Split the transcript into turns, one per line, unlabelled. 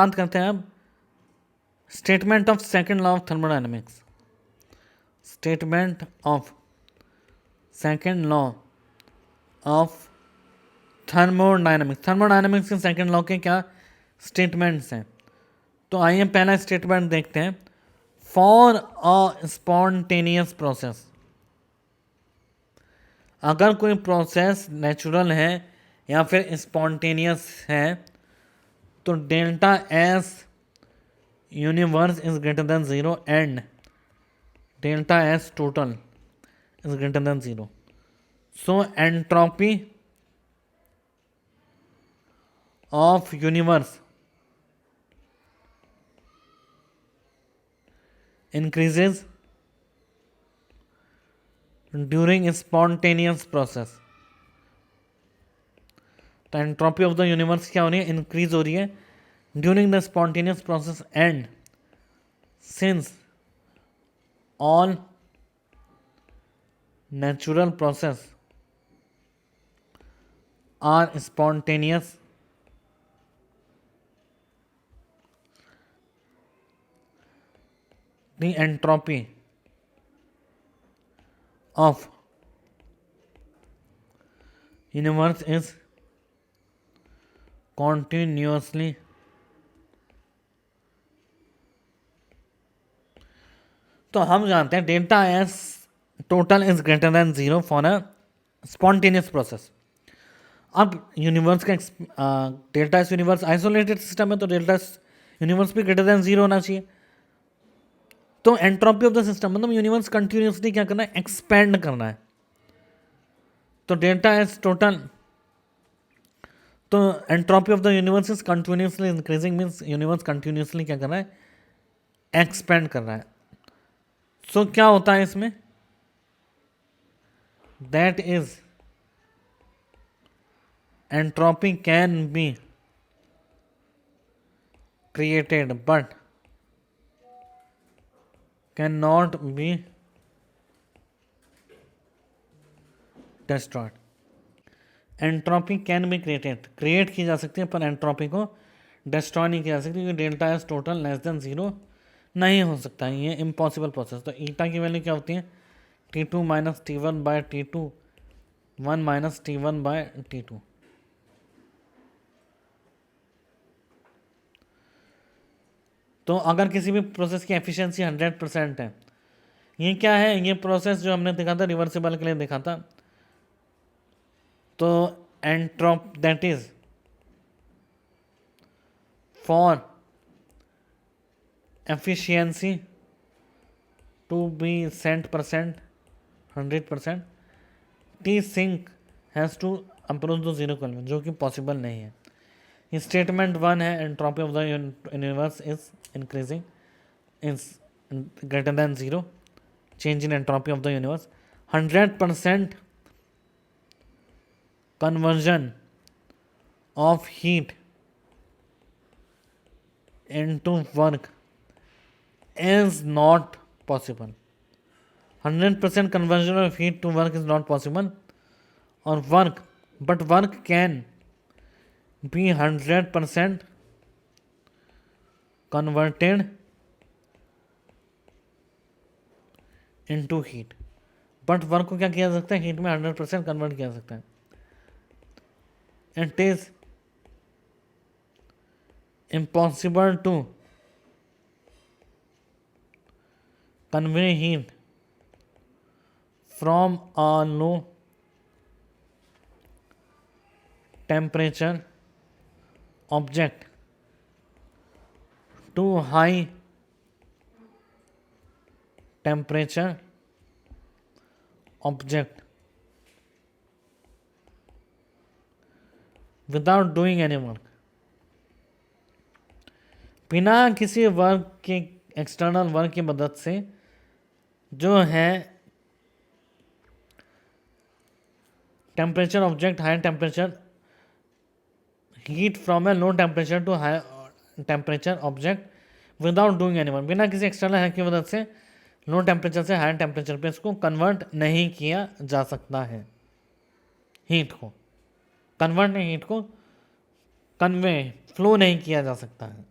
बात करते हैं अब statement of second law of thermodynamics. Statement of second law of thermodynamics. Thermodynamics के सेकंड लॉ के क्या स्टेटमेंट्स हैं, तो आइए पहला स्टेटमेंट देखते हैं। फॉर अ स्पॉन्टेनियस प्रोसेस, अगर कोई प्रोसेस नेचुरल है या फिर स्पॉन्टेनियस है तो delta S universe is greater than zero and delta S total is greater than zero. So entropy of universe increases during spontaneous process। तो एंट्रोपी ऑफ द यूनिवर्स क्या हो रही है, इंक्रीज हो रही है during the spontaneous process and since all natural process are spontaneous the entropy of universe is continuously तो हम जानते हैं delta S total is greater than zero for a spontaneous process. अब यूनिवर्स का delta S universe isolated system है तो delta S universe भी greater than zero होना चाहिए। तो एंट्रोपी ऑफ द सिस्टम मतलब यूनिवर्स कंटिन्यूसली क्या करना है, एक्सपेंड करना है। तो डेल्टा एस टोटल, तो entropy of the universe is continuously increasing means universe continuously क्या कर रहा है, एक्सपेंड कर रहा है। सो क्या होता है इसमें, that is entropy can be created but cannot be destroyed। Entropy can be created, create की जा सकती है पर एंट्रोपी को डिस्ट्रॉय नहीं किया जा सकती क्योंकि delta S total less than zero नहीं हो सकता है, ये इम्पॉसिबल प्रोसेस। तो ईटा की वैल्यू क्या होती है, T2 minus T1 bye T2 1 minus T1 bye T2। तो अगर किसी भी प्रोसेस की एफिशिएंसी 100% है, ये क्या है, ये प्रोसेस जो हमने देखा था रिवर्सिबल के लिए देखा था, तो entropy that is for efficiency to be 100% T sink has to approach the zero column, जो कि पॉसिबल नहीं है। स्टेटमेंट 1 है entropy of the universe is increasing is greater than zero, change in entropy of the universe, 100% conversion of heat into work is not possible। 100% conversion of heat to work is not possible, or work, but work can be 100% converted into heat, but work को क्या किया जा सकता है, heat में 100% convert किया जा सकता है। It is impossible to convey heat from a low temperature object to high temperature object without doing any work। बिना किसी वर्क के, एक्सटर्नल वर्क की मदद से जो है temperature object high temperature heat from a low temperature to high temperature object without doing any work, बिना किसी एक्सटर्नल है की मदद से लो टेम्परेचर से हाई टेम्परेचर पे इसको कन्वर्ट नहीं किया जा सकता है। हीट को कन्वर्ट नहीं, हीट को कन्वे फ्लो नहीं किया जा सकता है।